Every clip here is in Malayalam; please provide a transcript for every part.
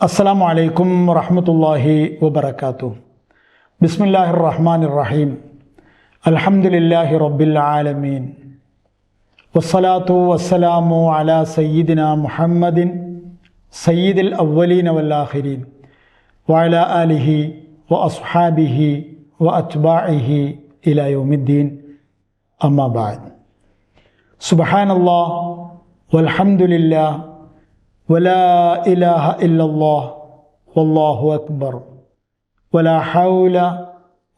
അസ്സലാമു അലൈക്കും വറഹ്മത്തുള്ളാഹി വബറകാതുഹു. ബിസ്മില്ലാഹിർ റഹ്മാനിർ റഹീം. അൽഹംദുലില്ലാഹി റബ്ബിൽ ആലമീൻ. വസ്സലാത്തു വസ്സലാമു അലാ സയ്യിദിന മുഹമ്മദിൻ സയ്യിദിൽ അവ്വലീന വൽ ആഖിരീൻ വഅലാ ആലിഹി വഅസ്ഹാബിഹി വഅത്ബാഇഹി ഇലാ യൗമിദ്ദീൻ. അമ്മാ ബഅദ്. സുബ്ഹാനല്ലാഹ് വൽഹംദുലില്ലാഹ് വലാ ഇലാഹ ഇല്ലല്ലാഹ് വല്ലാഹു അക്ബർ വലാ ഹൗല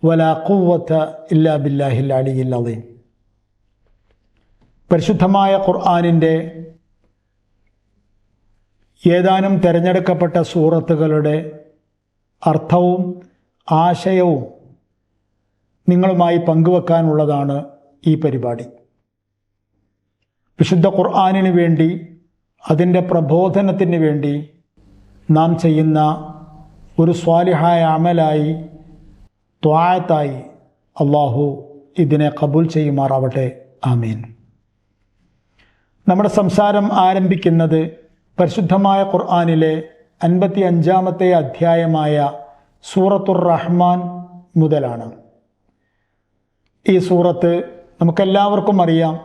വലാ ഖുവ്വത ഇല്ലാ ബില്ലാഹിൽ അലിയിൽ അദീം. പരിശുദ്ധമായ ഖുർആനിൻ്റെ ഏതാനും തിരഞ്ഞെടുക്കപ്പെട്ട സൂറത്തുകളുടെ അർത്ഥവും ആശയവും നിങ്ങളുമായി പങ്കുവെക്കാനുള്ളതാണ് ഈ പരിപാടി. വിശുദ്ധ ഖുർആനിന് വേണ്ടി, അതിൻ്റെ പ്രബോധനത്തിന് വേണ്ടി നാം ചെയ്യുന്ന ഒരു സ്വാലിഹായ അമലായി, ത്വാഅത്തായി അള്ളാഹു ഇതിനെ ഖബൂൽ ചെയ്യുമാറാവട്ടെ. ആമീൻ. നമ്മുടെ സംസാരം ആരംഭിക്കുന്നത് പരിശുദ്ധമായ ഖുർആനിലെ 55-ാമത്തെ അധ്യായമായ സൂറത്തുർ റഹ്മാൻ മുതലാണ്. ഈ സൂറത്ത് നമുക്കെല്ലാവർക്കും അറിയാം,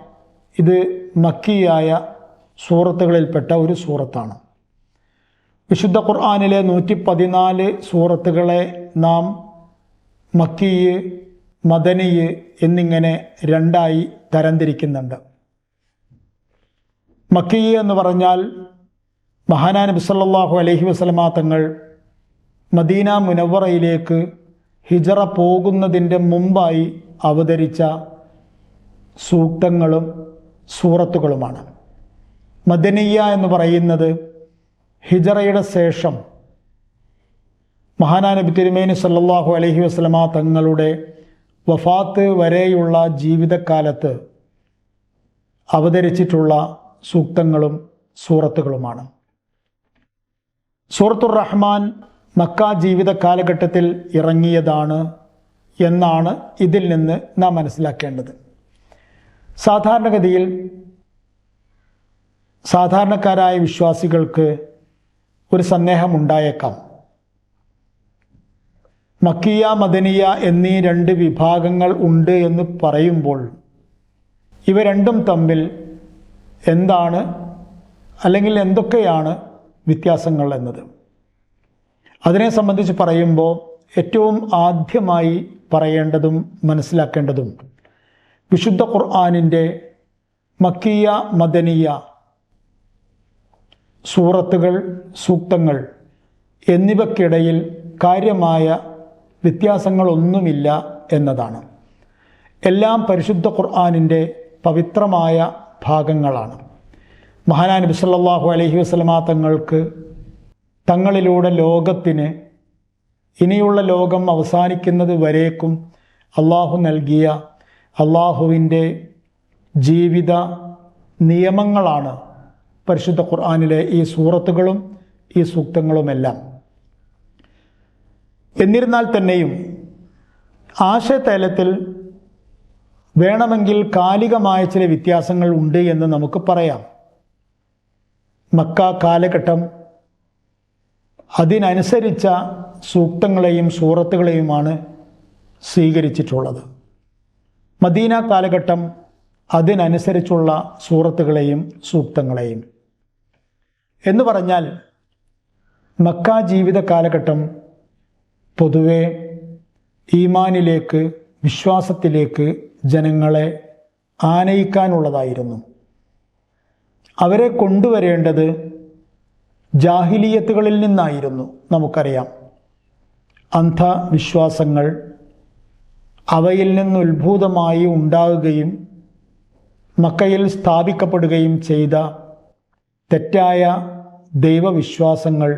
ഇത് മക്കിയായ സൂറത്തുകളിൽപ്പെട്ട ഒരു സൂറത്താണ്. വിശുദ്ധ ഖുർആനിലെ 114 സൂറത്തുകളെ നാം മക്കിയ്, മദനിയ് എന്നിങ്ങനെ രണ്ടായി തരംതിരിക്കുന്നുണ്ട്. മക്കിയ് എന്ന് പറഞ്ഞാൽ മഹാനായ നബി സല്ലല്ലാഹു അലൈഹി വസല്ലമ തങ്ങൾ മദീന മുനവ്വറയിലേക്ക് ഹിജറ പോകുന്നതിൻ്റെ മുമ്പായി അവതരിച്ച സൂക്തങ്ങളും സൂറത്തുകളുമാണ്. മദനിയ എന്ന് പറയുന്നത് ഹിജറയുടെ ശേഷം മഹാനായ നബി തിരുമേനി സല്ലല്ലാഹു അലൈഹി വസല്ലമ തങ്ങളുടെ വഫാത്ത് വരെയുള്ള ജീവിതകാലത്ത് അവതരിച്ചിട്ടുള്ള സൂക്തങ്ങളും സൂറത്തുകളുമാണ്. സൂറത്തുർ റഹ്മാൻ മക്ക ജീവിത കാലഘട്ടത്തിൽ ഇറങ്ങിയതാണ് എന്നാണ് ഇതിൽ നിന്ന് നാം മനസ്സിലാക്കേണ്ടത്. സാധാരണഗതിയിൽ സാധാരണക്കാരായ വിശ്വാസികൾക്ക് ഒരു സന്ദേഹം ഉണ്ടായേക്കാം. മക്കിയ, മദനിയ എന്നീ രണ്ട് വിഭാഗങ്ങൾ ഉണ്ട് എന്ന് പറയുമ്പോൾ ഇവ രണ്ടും തമ്മിൽ എന്താണ്, അല്ലെങ്കിൽ എന്തൊക്കെയാണ് വ്യത്യാസങ്ങൾ എന്നത്. അതിനെ സംബന്ധിച്ച് പറയുമ്പോൾ ഏറ്റവും ആദ്യമായി പറയേണ്ടതും മനസ്സിലാക്കേണ്ടതും വിശുദ്ധ ഖുർആനിൻ്റെ മക്കിയ, മദനിയ സൂറത്തുകൾ, സൂക്തങ്ങൾ എന്നിവയ്ക്കിടയിൽ കാര്യമായ വ്യത്യാസങ്ങളൊന്നുമില്ല എന്നതാണ്. എല്ലാം പരിശുദ്ധ ഖുർആനിൻ്റെ പവിത്രമായ ഭാഗങ്ങളാണ്. മഹാനായ നബി സല്ലല്ലാഹു അലൈഹി വസല്ലമ തങ്ങൾക്ക് തങ്ങളിലൂടെ ലോകത്തിന്, ഇനിയുള്ള ലോകം അവസാനിക്കുന്നത് വരേക്കും അള്ളാഹു നൽകിയ അള്ളാഹുവിൻ്റെ ജീവിത നിയമങ്ങളാണ് പരിശുദ്ധ ഖുർആനിലെ ഈ സൂറത്തുകളും ഈ സൂക്തങ്ങളുമെല്ലാം. എന്നിരുന്നാൽ തന്നെയും ആശയതലത്തിൽ വേണമെങ്കിൽ കാലികമായ ചില വ്യത്യാസങ്ങൾ ഉണ്ട് എന്ന് നമുക്ക് പറയാം. മക്ക കാലഘട്ടം അതിനനുസരിച്ച സൂക്തങ്ങളെയും സൂറത്തുകളെയുമാണ് സ്വീകരിച്ചിട്ടുള്ളത്. മദീന കാലഘട്ടം അതിനനുസരിച്ചുള്ള സൂറത്തുകളെയും സൂക്തങ്ങളെയും. എന്ന് പറഞ്ഞാൽ മക്ക ജീവിത കാലഘട്ടം പൊതുവെ ഈമാനിലേക്ക്, വിശ്വാസത്തിലേക്ക് ജനങ്ങളെ ആനയിക്കാനുള്ളതായിരുന്നു. അവരെ കൊണ്ടുവരേണ്ടത് ജാഹിലിയത്തുകളിൽ നിന്നായിരുന്നു. നമുക്കറിയാം, അന്ധവിശ്വാസങ്ങൾ അവയിൽ നിന്ന് ഉത്ഭൂതമായി ഉണ്ടാവുകയും മക്കയിൽ സ്ഥാപിക്കപ്പെടുകയും ചെയ്ത തെറ്റായ ദൈവവിശ്വാസങ്ങൾ,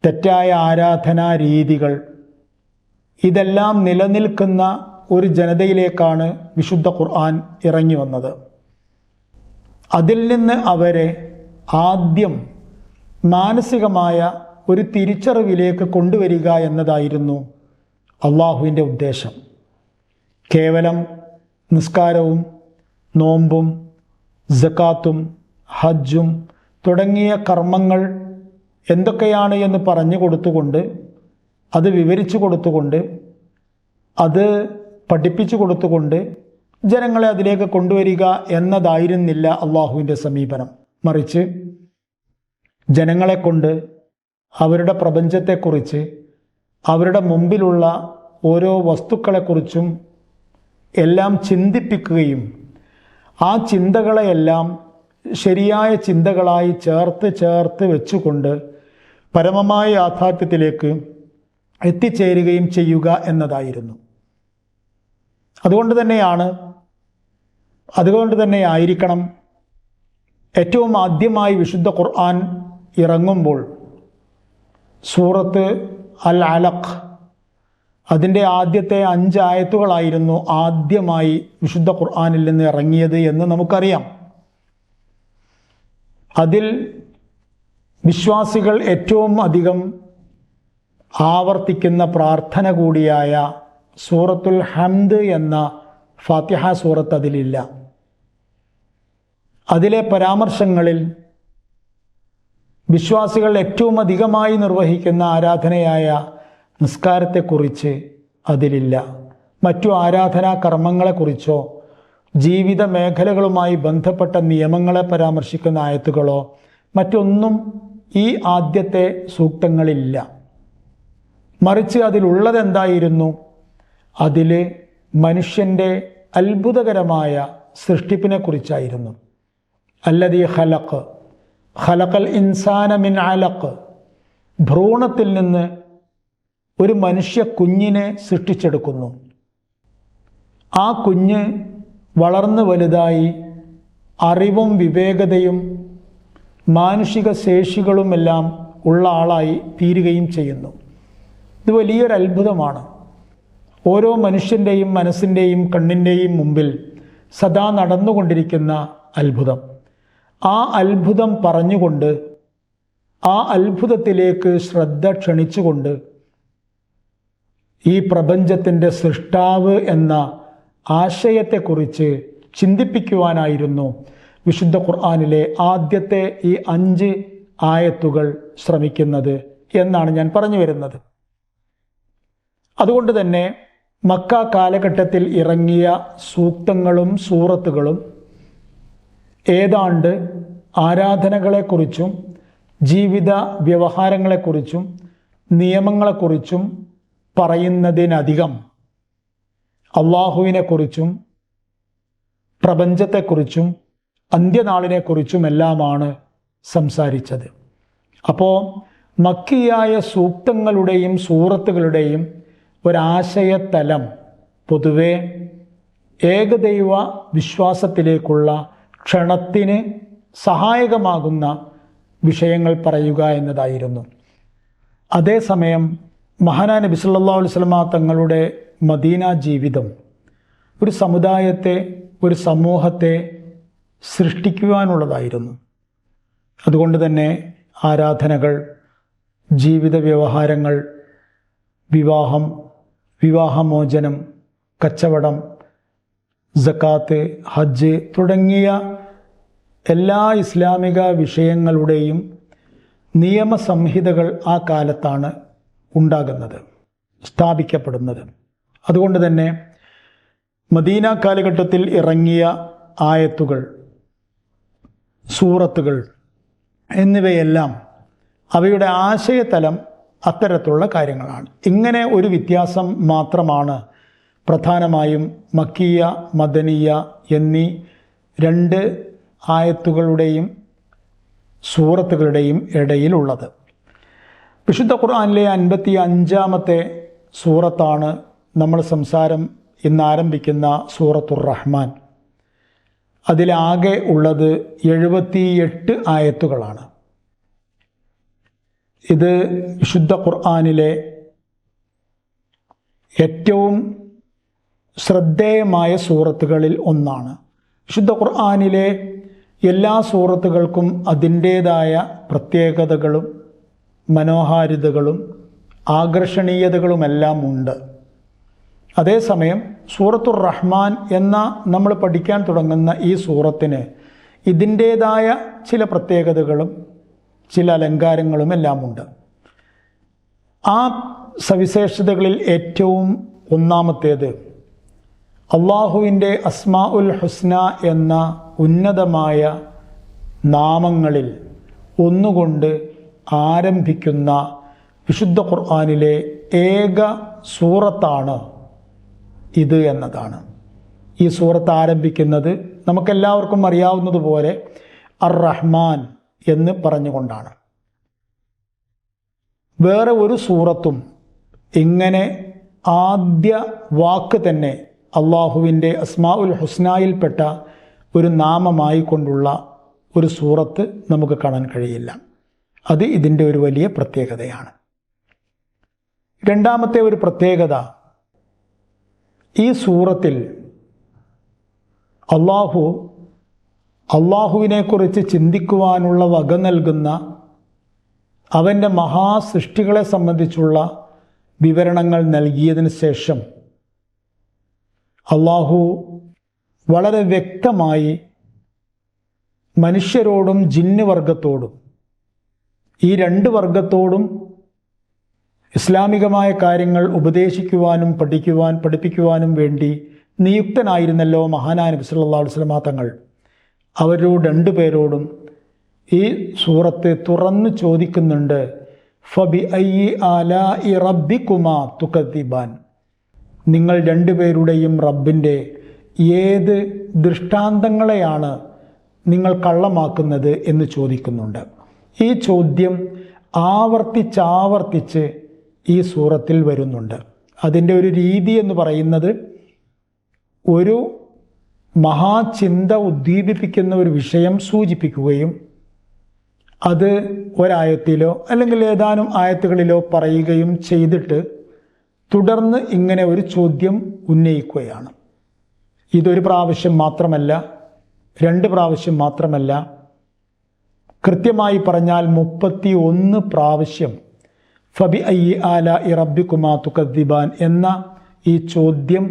തെറ്റായ ആരാധനാ രീതികൾ, ഇതെല്ലാം നിലനിൽക്കുന്ന ഒരു ജനതയിലേക്കാണ് വിശുദ്ധ ഖുർആൻ ഇറങ്ങി വന്നത്. അതിൽ നിന്ന് അവരെ ആദ്യം മാനസികമായ ഒരു തിരിച്ചറിവിലേക്ക് കൊണ്ടുവരിക എന്നതായിരുന്നു അള്ളാഹുവിൻ്റെ ഉദ്ദേശം. കേവലം നിസ്കാരവും നോമ്പും സകാത്തും ഹജ്ജും തുടങ്ങിയ കർമ്മങ്ങൾ എന്തൊക്കെയാണ് എന്ന് പറഞ്ഞു കൊടുത്തുകൊണ്ട്, അത് വിവരിച്ചു കൊടുത്തുകൊണ്ട്, അത് പഠിപ്പിച്ചു കൊടുത്തുകൊണ്ട് ജനങ്ങളെ അതിലേക്ക് കൊണ്ടുവരിക എന്നതായിരുന്നില്ല അള്ളാഹുവിൻ്റെ സമീപനം. മറിച്ച് ജനങ്ങളെ കൊണ്ട് അവരുടെ പ്രപഞ്ചത്തെക്കുറിച്ച്, അവരുടെ മുമ്പിലുള്ള ഓരോ വസ്തുക്കളെക്കുറിച്ചും എല്ലാം ചിന്തിപ്പിക്കുകയും ആ ചിന്തകളെയെല്ലാം ശരിയായ ചിന്തകളായി ചേർത്ത് വെച്ചുകൊണ്ട് പരമമായ യാഥാർത്ഥ്യത്തിലേക്ക് എത്തിച്ചേരുകയും ചെയ്യുക എന്നതായിരുന്നു. അതുകൊണ്ട് തന്നെയായിരിക്കണം ഏറ്റവും ആദ്യമായി വിശുദ്ധ ഖുർആൻ ഇറങ്ങുമ്പോൾ സൂറത്ത് അൽ അലഖ്, അതിൻ്റെ ആദ്യത്തെ 5 ആയത്തുകളായിരുന്നു ആദ്യമായി വിശുദ്ധ ഖുർആനിൽ നിന്ന് ഇറങ്ങിയത് എന്ന് നമുക്കറിയാം. അതിൽ വിശ്വാസികൾ ഏറ്റവും അധികം ആവർത്തിക്കുന്ന പ്രാർത്ഥന കൂടിയായ സൂറത്തുൽ ഹംദ് എന്ന ഫാത്തിഹ സൂറത്ത് അതിലില്ല. അതിലെ പരാമർശങ്ങളിൽ വിശ്വാസികൾ ഏറ്റവും അധികമായി നിർവഹിക്കുന്ന ആരാധനയായ നിസ്കാരത്തെക്കുറിച്ച് അതിലില്ല. മറ്റു ആരാധനാ കർമ്മങ്ങളെക്കുറിച്ചോ ജീവിത മേഖലകളുമായി ബന്ധപ്പെട്ട നിയമങ്ങളെ പരാമർശിക്കുന്ന ആയത്തുകളോ മറ്റൊന്നും ഈ ആദ്യത്തെ സൂക്തങ്ങളിലില്ല. മറിച്ച് അതിലുള്ളതെന്തായിരുന്നു? അതിൽ മനുഷ്യൻ്റെ അത്ഭുതകരമായ സൃഷ്ടിപ്പിനെക്കുറിച്ചായിരുന്നു. അല്ലദീ ഖലഖൽ ഇൻസാന മിൻ അലഖ്, ഭ്രൂണത്തിൽ നിന്ന് ഒരു മനുഷ്യ കുഞ്ഞിനെ സൃഷ്ടിച്ചെടുക്കുന്നു. ആ കുഞ്ഞ് വളർന്നു വലുതായി അറിവും വിവേകതയും മാനുഷിക ശേഷികളുമെല്ലാം ഉള്ള ആളായി തീരുകയും ചെയ്യുന്നു. ഇത് വലിയൊരു അത്ഭുതമാണ്. ഓരോ മനുഷ്യൻ്റെയും മനസ്സിൻ്റെയും കണ്ണിൻ്റെയും മുമ്പിൽ സദാ നടന്നുകൊണ്ടിരിക്കുന്ന അത്ഭുതം. ആ അത്ഭുതം പറഞ്ഞുകൊണ്ട്, ആ അത്ഭുതത്തിലേക്ക് ശ്രദ്ധ ക്ഷണിച്ചുകൊണ്ട് ഈ പ്രപഞ്ചത്തിൻ്റെ സൃഷ്ടാവ് എന്ന ആശയത്തെക്കുറിച്ച് ചിന്തിപ്പിക്കുവാനായിരുന്നു വിശുദ്ധ ഖുർആനിലെ ആദ്യത്തെ ഈ 5 ആയത്തുകൾ ശ്രമിക്കുന്നത് എന്നാണ് ഞാൻ പറഞ്ഞു വരുന്നത്. അതുകൊണ്ട് തന്നെ മക്ക കാലഘട്ടത്തിൽ ഇറങ്ങിയ സൂക്തങ്ങളും സൂറത്തുകളും ഏതാണ്ട് ആരാധനകളെക്കുറിച്ചും ജീവിത വ്യവഹാരങ്ങളെക്കുറിച്ചും നിയമങ്ങളെക്കുറിച്ചും പറയുന്നതിനധികം അള്ളാഹുവിനെക്കുറിച്ചും പ്രപഞ്ചത്തെക്കുറിച്ചും അന്ത്യനാളിനെക്കുറിച്ചുമെല്ലാമാണ് സംസാരിച്ചത്. അപ്പോൾ മക്കിയായ സൂക്തങ്ങളുടെയും സൂറത്തുകളുടെയും ഒരാശയതലം പൊതുവെ ഏകദൈവ വിശ്വാസത്തിലേക്കുള്ള ക്ഷണത്തിന് സഹായകമാകുന്ന വിഷയങ്ങൾ പറയുക എന്നതായിരുന്നു. അതേസമയം മഹാനായ നബി സല്ലല്ലാഹു അലൈഹി വസല്ലമ തങ്ങളുടെ മദീന ജീവിതം ഒരു സമുദായത്തെ, ഒരു സമൂഹത്തെ സൃഷ്ടിക്കുവാനുള്ളതായിരുന്നു. അതുകൊണ്ട് തന്നെ ആരാധനകൾ, ജീവിത വ്യവഹാരങ്ങൾ, വിവാഹം, വിവാഹമോചനം, കച്ചവടം, സക്കാത്ത്, ഹജ്ജ് തുടങ്ങിയ എല്ലാ ഇസ്ലാമിക വിഷയങ്ങളുടെയും നിയമസംഹിതകൾ ആ കാലത്താണ് ഉണ്ടാകുന്നത്, സ്ഥാപിക്കപ്പെടുന്നത്. അതുകൊണ്ട് തന്നെ മദീന കാലഘട്ടത്തിൽ ഇറങ്ങിയ ആയത്തുകൾ, സൂറത്തുകൾ എന്നിവയെല്ലാം അവയുടെ ആശയതലം അത്തരത്തിലുള്ള കാര്യങ്ങളാണ്. ഇങ്ങനെ ഒരു വ്യത്യാസം മാത്രമാണ് പ്രധാനമായും മക്കിയ, മദനിയ എന്നീ 2 ആയത്തുകളുടെയും സൂറത്തുകളുടെയും ഇടയിലുള്ളത്. വിശുദ്ധ ഖുർആനിലെ 55-ാമത്തെ സൂറത്താണ് നമ്മൾ സംസാരം ഇന്ന് ആരംഭിക്കുന്ന സൂറത്തുർ റഹ്മാൻ. അതിലാകെ ഉള്ളത് 78 ആയത്തുകളാണ്. ഇത് വിശുദ്ധ ഖുർആനിലെ ഏറ്റവും ശ്രദ്ധേയമായ സൂറത്തുകളിൽ ഒന്നാണ്. വിശുദ്ധ ഖുർആനിലെ എല്ലാ സൂറത്തുകൾക്കും അതിൻ്റേതായ പ്രത്യേകതകളും മനോഹാരിതകളും ആകർഷണീയതകളുമെല്ലാം ഉണ്ട്. അതേസമയം സൂറത്തുർ റഹ്മാൻ എന്ന നമ്മൾ പഠിക്കാൻ തുടങ്ങുന്ന ഈ സൂറത്തിന് ഇതിൻ്റേതായ ചില പ്രത്യേകതകളും ചില അലങ്കാരങ്ങളും എല്ലാം ഉണ്ട്. ആ സവിശേഷതകളിൽ ഏറ്റവും ഒന്നാമത്തേത് അള്ളാഹുവിൻ്റെ അസ്മാഉൽ ഹുസ്ന എന്ന ഉന്നതമായ നാമങ്ങളിൽ ഒന്നുകൊണ്ട് ആരംഭിക്കുന്ന വിശുദ്ധ ഖുർആനിലെ ഏക സൂറത്താണ് ഇത് എന്നതാണ്. ഈ സൂറത്ത് ആരംഭിക്കുന്നത് നമുക്കെല്ലാവർക്കും അറിയാവുന്നതുപോലെ അർ റഹ്മാൻ എന്ന് പറഞ്ഞുകൊണ്ടാണ്. വേറെ ഒരു സൂറത്തും ഇങ്ങനെ ആദ്യ വാക്ക് തന്നെ അള്ളാഹുവിൻ്റെ അസ്മാഉൽ ഹുസ്നയിൽപ്പെട്ട ഒരു നാമമായി കൊണ്ടുള്ള ഒരു സൂറത്ത് നമുക്ക് കാണാൻ കഴിയില്ല. അത് ഇതിൻ്റെ ഒരു വലിയ പ്രത്യേകതയാണ്. രണ്ടാമത്തെ ഒരു പ്രത്യേകത, ഈ സൂറത്തിൽ അള്ളാഹുവിനെക്കുറിച്ച് ചിന്തിക്കുവാനുള്ള വക നൽകുന്ന അവൻ്റെ മഹാസൃഷ്ടികളെ സംബന്ധിച്ചുള്ള വിവരണങ്ങൾ നൽകിയതിന് ശേഷം അള്ളാഹു വളരെ വ്യക്തമായി മനുഷ്യരോടും ജിന്ന് വർഗത്തോടും, ഈ രണ്ട് വർഗത്തോടും ഇസ്ലാമികമായ കാര്യങ്ങൾ ഉപദേശിക്കുവാനും പഠിപ്പിക്കുവാനും വേണ്ടി നിയുക്തനായിരുന്നല്ലോ മഹാനായ നബി സല്ലല്ലാഹു അലൈഹി വസല്ലം തങ്ങൾ. അവരോട് രണ്ടുപേരോടും ഈ സൂറത്ത് തുറന്നു ചോദിക്കുന്നുണ്ട്, ഫബി അയ്യി ആലാഇ റബ്ബികുമാ തുകദ്ദിബാൻ, നിങ്ങൾ രണ്ടുപേരുടെയും റബ്ബിൻ്റെ ഏത് ദൃഷ്ടാന്തങ്ങളെയാണ് നിങ്ങൾ കള്ളമാക്കുന്നത് എന്ന് ചോദിക്കുന്നുണ്ട്. ഈ ചോദ്യം ആവർത്തിച്ചാവർത്തിച്ച് ഈ സൂറത്തിൽ വരുന്നുണ്ട്. അതിൻ്റെ ഒരു രീതി എന്ന് പറയുന്നത്, ഒരു മഹാചിന്ത ഉദ്ദീപിപ്പിക്കുന്ന ഒരു വിഷയം സൂചിപ്പിക്കുകയും അത് ഒരായത്തിലോ അല്ലെങ്കിൽ ഏതാനും ആയത്തുകളിലോ പറയുകയും ചെയ്തിട്ട് തുടർന്ന് ഇങ്ങനെ ഒരു ചോദ്യം ഉന്നയിക്കുകയാണ്. ഇതൊരു പ്രാവശ്യം മാത്രമല്ല, 2 പ്രാവശ്യം മാത്രമല്ല, കൃത്യമായി പറഞ്ഞാൽ 31 പ്രാവശ്യം ഫബി അയ്യി ആലാഇ റബ്ബികുമാ തുകദ്ദിബാൻ എന്ന ഈ ചോദ്യം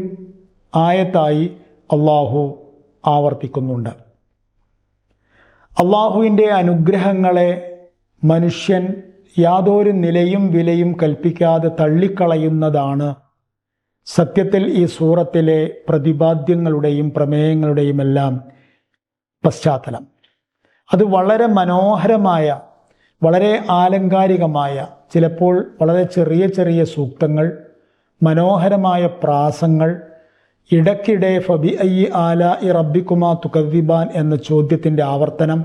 ആയത്തായി അള്ളാഹു ആവർത്തിക്കുന്നുണ്ട്. അള്ളാഹുവിൻ്റെ അനുഗ്രഹങ്ങളെ മനുഷ്യൻ യാതൊരു നിലയും വിലയും കൽപ്പിക്കാതെ തള്ളിക്കളയുന്നതാണ് സത്യത്തിൽ ഈ സൂറത്തിലെ പ്രതിപാദ്യങ്ങളുടെയും പ്രമേയങ്ങളുടെയും എല്ലാം പശ്ചാത്തലം. അത് വളരെ മനോഹരമായ, വളരെ ആലങ്കാരികമായ, ചിലപ്പോൾ വളരെ ചെറിയ ചെറിയ സൂക്തങ്ങൾ, മനോഹരമായ പ്രാസങ്ങൾ, ഇടയ്ക്കിടെ ഫബി അയ്യി ആലാഇ റബ്ബികുമാ തുകദ്ദിബാൻ എന്ന ചോദ്യത്തിൻ്റെ ആവർത്തനം,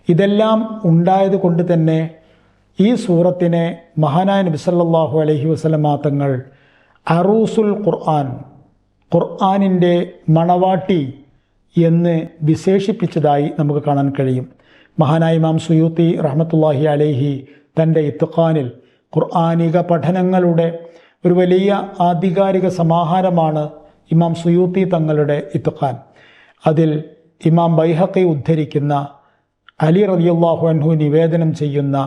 ഇതെല്ലാം ഉണ്ടായത് കൊണ്ട് തന്നെ ഈ സൂറത്തിനെ മഹാനായ നബി സല്ലല്ലാഹു അലൈഹി വസല്ലം തങ്ങൾ അറൂസുൽ ഖുർആൻ, ഖുർആനിൻ്റെ മണവാട്ടി എന്ന് വിശേഷിപ്പിച്ചതായി നമുക്ക് കാണാൻ കഴിയും. മഹാനായ ഇമാം സുയൂത്തി റഹ്മത്തുള്ളാഹി അലൈഹി തൻ്റെ ഇത്ഖാനിൽ ഖുർആനിക പഠനങ്ങളുടെ ഒരു വലിയ ആധികാരിക സമാഹാരമാണ് ഇമാം സുയൂത്തി തങ്ങളുടെ ഇത്ഖാൻ. അതിൽ ഇമാം ബൈഹഖി ഉദ്ധരിക്കുന്ന അലി റളിയല്ലാഹു അൻഹു നിവേദനം ചെയ്യുന്ന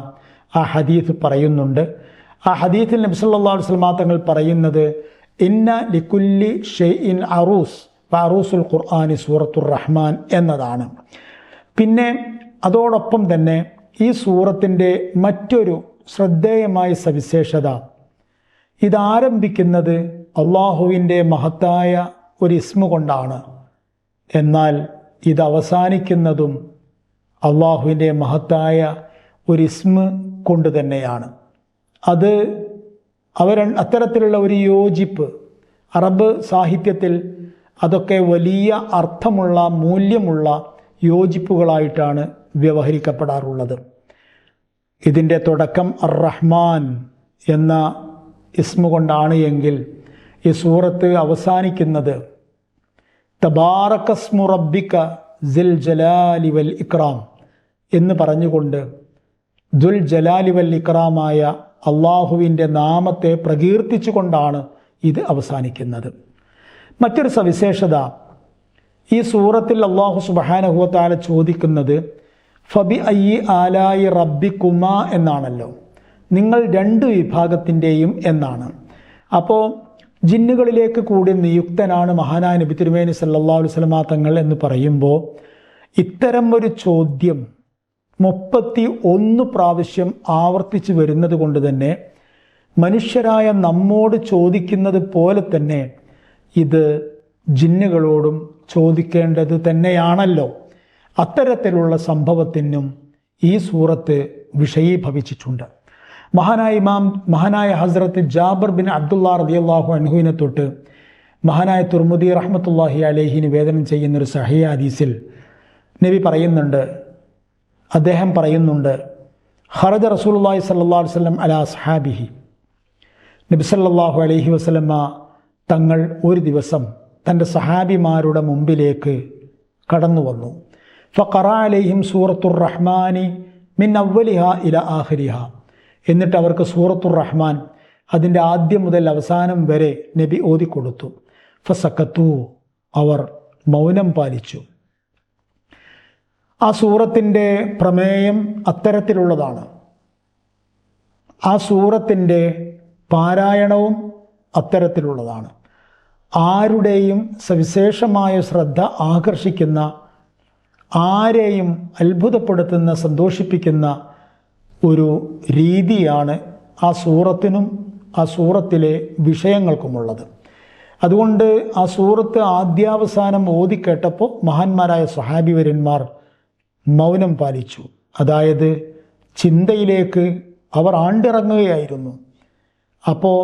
ആ ഹദീസ് പറയുന്നുണ്ട്. ആ ഹദീസിൽ നബി സല്ലല്ലാഹു അലൈഹി വസല്ലം തങ്ങൾ പറയുന്നത്, ഇന്ന ലികുല്ലി ഷൈഇൻ അറൂസ് അറൂസുൽ ഖുർആനി സൂറത്തുർ റഹ്മാൻ എന്നതാണ്. പിന്നെ അതോടൊപ്പം തന്നെ ഈ സൂറത്തിൻ്റെ മറ്റൊരു ശ്രദ്ധേയമായ സവിശേഷത, ഇതാരംഭിക്കുന്നത് അള്ളാഹുവിൻ്റെ മഹത്തായ ഒരു ഇസ്മു കൊണ്ടാണ്, എന്നാൽ ഇത് അവസാനിക്കുന്നതും അള്ളാഹുവിൻ്റെ മഹത്തായ ഒരു ഇസ്മ് കൊണ്ട് തന്നെയാണ്. അത് അത്തരത്തിലുള്ള ഒരു യോജിപ്പ് അറബ് സാഹിത്യത്തിൽ അതൊക്കെ വലിയ അർത്ഥമുള്ള, മൂല്യമുള്ള യോജിപ്പുകളായിട്ടാണ് വ്യവഹരിക്കപ്പെടാറുള്ളത്. ഇതിൻ്റെ തുടക്കം അർ റഹ്മാൻ എന്ന ഇസ്മു കൊണ്ടാണ് എങ്കിൽ ഈ സൂറത്ത് അവസാനിക്കുന്നത് തബാറകസ്മു റബ്ബിക സിൽ ജലാലി വൽ ഇക്റാം എന്ന് പറഞ്ഞുകൊണ്ട് ദുൽ ജലാലി വൽ ഇക്റാമായ അള്ളാഹുവിൻ്റെ നാമത്തെ പ്രകീർത്തിച്ചുകൊണ്ടാണ് ഇത് അവസാനിക്കുന്നത്. മറ്റൊരു സവിശേഷത, ഈ സൂറത്തിൽ അള്ളാഹു സുബ്ഹാനഹു വ തആല ചോദിക്കുന്നത് ഫബി അയ്യി ആലായി റബ്ബികുമാ എന്നാണല്ലോ, നിങ്ങൾ 2 വിഭാഗത്തിൻ്റെയും എന്നാണ്. അപ്പോൾ ജിന്നുകളിലേക്ക് കൂടി നിയുക്തനാണ് മഹാനായ നബി തിരുമേനി സല്ലല്ലാഹു അലൈഹി വസല്ലം തങ്ങൾ എന്ന് പറയുമ്പോൾ ഇത്തരം ഒരു ചോദ്യം 31 പ്രാവശ്യം ആവർത്തിച്ച് വരുന്നത് കൊണ്ട് തന്നെ മനുഷ്യരായ നമ്മോട് ചോദിക്കുന്നത് പോലെ തന്നെ ഇത് ജിന്നുകളോടും ചോദിക്കേണ്ടത് തന്നെയാണല്ലോ. അത്തരത്തിലുള്ള സംഭവത്തിനും ഈ സൂറത്ത് വിഷയീഭവിച്ചിട്ടുണ്ട്. മഹാനായ ഹസ്രത്ത് ജാബിർ ബിൻ അബ്ദുള്ള റളിയല്ലാഹു അൻഹുവിനെ തൊട്ട് മഹാനായ തുർമുദി റഹ്മത്തുള്ളാഹി അലൈഹി നിവേദനം ചെയ്യുന്നൊരു സഹീഹ് ഹദീസിൽ നബി പറയുന്നുണ്ട്, അദ്ദേഹം പറയുന്നുണ്ട്, ഖറജ റസൂലുള്ളാഹി സ്വല്ലല്ലാഹു അലൈഹി വസല്ലം അലാ അസ്ഹാബിഹി, നബി സല്ലല്ലാഹു അലൈഹി വസല്ലമ തങ്ങൾ ഒരു ദിവസം തൻ്റെ സഹാബിമാരുടെ മുമ്പിലേക്ക് കടന്നു വന്നു. ഫഖറ അലൈഹിം സൂറത്തുർ റഹ്മാനി മിൻ അവ്വലിഹ ഇല ആഖിരിഹ, എന്നിട്ട് അവർക്ക് സൂറത്തുർ റഹ്മാൻ അതിൻ്റെ ആദ്യം മുതൽ അവസാനം വരെ നബി ഓതിക്കൊടുത്തു. ഫസക്കത്തു, അവർ മൗനം പാലിച്ചു. ആ സൂറത്തിൻ്റെ പ്രമേയം അത്തരത്തിലുള്ളതാണ്. ആ സൂറത്തിൻ്റെ പാരായണവും അത്തരത്തിലുള്ളതാണ്. ആരുടെയും സവിശേഷമായ ശ്രദ്ധ ആകർഷിക്കുന്ന, ആരെയും അത്ഭുതപ്പെടുത്തുന്ന, സന്തോഷിപ്പിക്കുന്ന ഒരു രീതിയാണ് ആ സൂറത്തിനും ആ സൂറത്തിലെ വിഷയങ്ങൾക്കുമുള്ളത്. അതുകൊണ്ട് ആ സൂറത്ത് ആദ്യാവസാനം ഓതിക്കേട്ടപ്പോൾ മഹാന്മാരായ സ്വഹാബിവര്യന്മാർ മൗനം പാലിച്ചു. അതായത് ചിന്തയിലേക്ക് അവർ ആണ്ടിറങ്ങുകയായിരുന്നു. അപ്പോൾ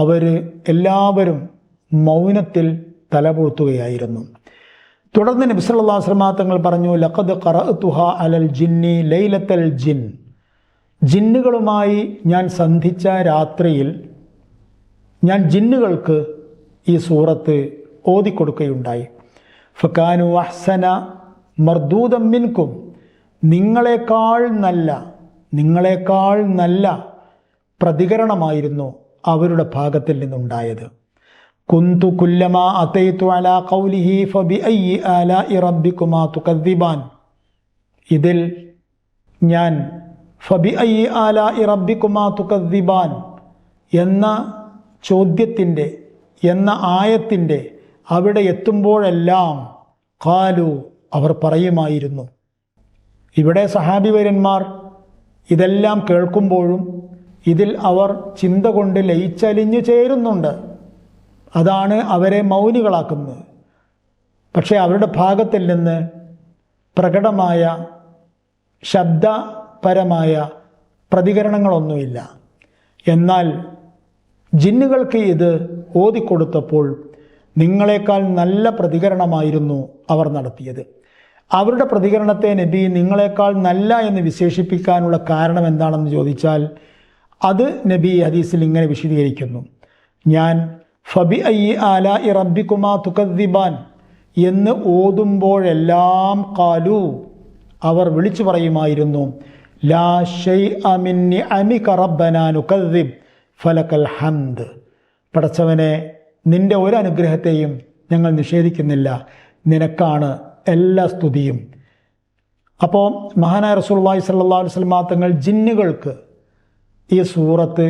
അവർ എല്ലാവരും മൗനത്തിൽ തലപൊഴുത്തുകയായിരുന്നു. തുടർന്ന് നബി സല്ലല്ലാഹു അലൈഹി വസല്ലം തങ്ങൾ പറഞ്ഞു, ലഖദ് ഖറഅതുഹാ അലൽ ജിന്നി ലൈലത്തൽ ജിൻ, ജിന്നുകളുമായി ഞാൻ സന്ധിച്ച രാത്രിയിൽ ഞാൻ ജിന്നുകൾക്ക് ഈ സൂറത്ത് ഓതിക്കൊടുക്കുകയുണ്ടായി. ഫകാനു അഹ്സന മർദൂദം മിൻകും, നിങ്ങളെക്കാൾ നല്ല പ്രതികരണമായിരുന്നു അവരുടെ ഭാഗത്തിൽ നിന്നുണ്ടായത്. കുന്തു കുല്ലമാ അതൈതു അലാ ഖൗലിഹി ഫബിഅയ്യി ആലാഇ റബ്ബികുമാ തുകദ്ദിബാൻ, ഇതിൽ ഞാൻ ഫബിഅയ്യി ആലാഇ റബ്ബികുമാ തുകദ്ദിബാൻ എന്ന ചോദ്യത്തിൻ്റെ, എന്ന ആയത്തിൻ്റെ അവിടെ എത്തുമ്പോഴെല്ലാം ഖാലു, അവർ പറയുമായിരുന്നു. ഇവിടെ സഹാബിവര്യന്മാർ ഇതെല്ലാം കേൾക്കുമ്പോഴും ഇതിൽ അവർ ചിന്ത കൊണ്ട് ലയിച്ചലിഞ്ഞു ചേരുന്നുണ്ട്. അതാണ് അവരെ മൗനികളാക്കുന്നത്. പക്ഷേ അവരുടെ ഭാഗത്തിൽ നിന്ന് പ്രകടമായ ശബ്ദപരമായ പ്രതികരണങ്ങളൊന്നുമില്ല. എന്നാൽ ജിന്നുകൾക്ക് ഇത് ഓതിക്കൊടുത്തപ്പോൾ നിങ്ങളെക്കാൾ നല്ല പ്രതികരണമായിരുന്നു അവർ നടത്തിയത്. അവരുടെ പ്രതികരണത്തെ നബി നിങ്ങളെക്കാൾ നല്ല എന്ന് വിശേഷിപ്പിക്കാനുള്ള കാരണം എന്താണെന്ന് ചോദിച്ചാൽ അത് നബി ഹദീസിൽ ഇങ്ങനെ വിശദീകരിക്കുന്നു. ഞാൻ ഫബിഅയ്യി ആലാഇ റബ്ബികുമാ തുകദ്ദിബാൻ എന്ന് ഓതുമ്പോഴെല്ലാം ഖാലു, അവർ വിളിച്ചു പറയുമായിരുന്നു, ലാ ശൈഅ മിൻ നിഅമിക റബ്ബനാ നുകദ്ദിബ് ഫലക്കൽ ഹംദ്, പടച്ചവനെ നിൻ്റെ ഒരു അനുഗ്രഹത്തെയും ഞങ്ങൾ നിഷേധിക്കുന്നില്ല, നിനക്കാണ് എല്ലാ സ്തുതിയും. അപ്പോൾ മഹാനായ റസൂലുള്ളാഹി സ്വല്ലല്ലാഹു അലൈഹി വസല്ലം തങ്ങൾ ജിന്നുകൾക്ക് ഈ സൂറത്ത്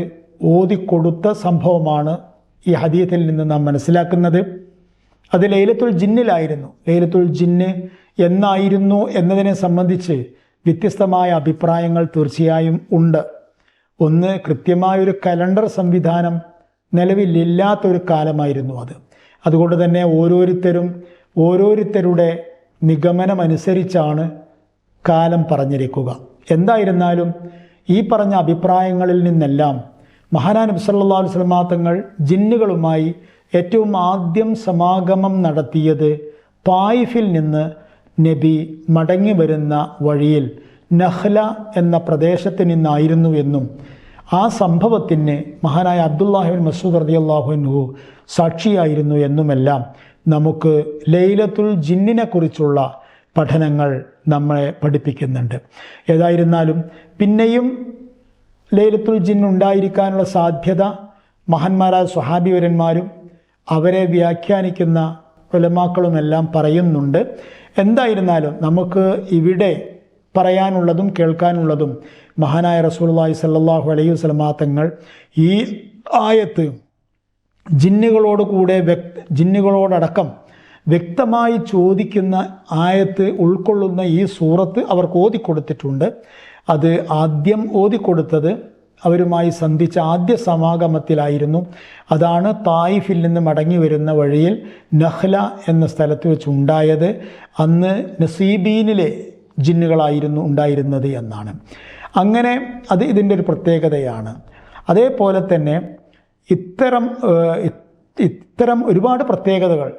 ഓതിക്കൊടുത്ത സംഭവമാണ് ഈ ഹദീസിൽ നിന്ന് നാം മനസ്സിലാക്കുന്നത്. അത് ലൈലത്തുൽ ജിന്നിലായിരുന്നു. ലൈലത്തുൽ ജിന്ന് എന്നായിരുന്നു എന്നതിനെ സംബന്ധിച്ച് വ്യത്യസ്തമായ അഭിപ്രായങ്ങൾ തീർച്ചയായും ഉണ്ട്. ഒന്ന്, കൃത്യമായൊരു കലണ്ടർ സംവിധാനം നിലവിലില്ലാത്തൊരു കാലമായിരുന്നു അത്. അതുകൊണ്ട് തന്നെ ഓരോരുത്തരുടെ നിഗമനമനുസരിച്ചാണ് കാലം പറഞ്ഞിരിക്കുക. എന്തായിരുന്നാലും ഈ പറഞ്ഞ അഭിപ്രായങ്ങളിൽ നിന്നെല്ലാം മഹാനായ നബി സല്ലല്ലാഹു അലൈഹി വസല്ലം തങ്ങൾ ജിന്നുകളുമായി ഏറ്റവും ആദ്യം സമാഗമം നടത്തിയത് തായിഫിൽ നിന്ന് നബി മടങ്ങി വരുന്ന വഴിയിൽ നഹ്ല എന്ന പ്രദേശത്ത് നിന്നായിരുന്നു എന്നും ആ സംഭവത്തിന് മഹാനായ അബ്ദുല്ലാഹി ബിൻ മസ്ഊദ് റളിയല്ലാഹു അൻഹു സാക്ഷിയായിരുന്നു എന്നുമെല്ലാം നമുക്ക് ലൈലത്തുൽ ജിന്നിനെ കുറിച്ചുള്ള പഠനങ്ങൾ നമ്മളെ പഠിപ്പിക്കുന്നുണ്ട്. ഏതായിരുന്നാലും പിന്നെയും ലൈലത്തുൽ ജിന്ന് ഉണ്ടായിരിക്കാനുള്ള സാധ്യത മഹാന്മാരായ സ്വഹാബിവര്യന്മാരും അവരെ വ്യാഖ്യാനിക്കുന്ന ഉലമാക്കളുമെല്ലാം പറയുന്നുണ്ട്. എന്തായിരുന്നാലും നമുക്ക് ഇവിടെ പറയാനുള്ളതും കേൾക്കാനുള്ളതും മഹാനായ റസൂലുള്ളാഹി സ്വല്ലല്ലാഹു അലൈഹി വസല്ലം തങ്ങൾ ഈ ആയത്ത് ജിന്നുകളോടടക്കം വ്യക്തമായി ചോദിക്കുന്ന ആയത്ത് ഉൾക്കൊള്ളുന്ന ഈ സൂറത്ത് അവർക്ക് ഓതിക്കൊടുത്തിട്ടുണ്ട്. അത് ആദ്യം ഓതിക്കൊടുത്തത് അവരുമായി സന്ധിച്ച ആദ്യ സമാഗമത്തിലായിരുന്നു. അതാണ് തായിഫിൽ നിന്ന് മടങ്ങി വരുന്ന വഴിയിൽ നഹ്ല എന്ന സ്ഥലത്ത് വെച്ച് ഉണ്ടായത്. അന്ന് നസീബീനിലെ ജിന്നുകളായിരുന്നു ഉണ്ടായിരുന്നത് എന്നാണ്. അങ്ങനെ അത് ഇതിൻ്റെ ഒരു പ്രത്യേകതയാണ്. അതേപോലെ തന്നെ ഇത്തരം ഒരുപാട് പ്രത്യേകതകൾ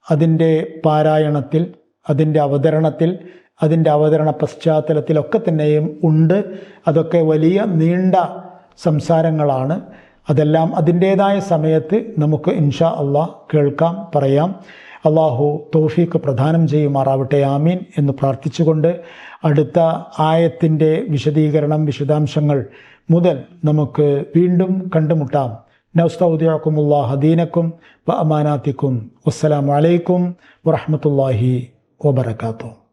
അതിൻ്റെ പാരായണത്തിൽ, അതിൻ്റെ അവതരണത്തിൽ, അതിൻ്റെ അവതരണ പശ്ചാത്തലത്തിലൊക്കെ തന്നെയും ഉണ്ട്. അതൊക്കെ വലിയ നീണ്ട സംസാരങ്ങളാണ്. അതെല്ലാം അതിൻ്റേതായ സമയത്ത് നമുക്ക് ഇൻഷാ അള്ളാഹ് കേൾക്കാം, പറയാം. അള്ളാഹു തൗഫീഖ് പ്രദാനം ചെയ്യുമാറാവട്ടെ, ആമീൻ എന്ന് പ്രാർത്ഥിച്ചുകൊണ്ട് അടുത്ത ആയത്തിൻ്റെ വിശദാംശങ്ങൾ മുതൽ നമുക്ക് വീണ്ടും കണ്ടുമുട്ടാം. നസ്തൗദിഅകുമുല്ലാഹ് ദീനക്കും വ അമാനാത്തിക്കും. വസ്സലാമു അലൈക്കും വറഹ്മത്തുള്ളാഹി വബറകാതുഹു.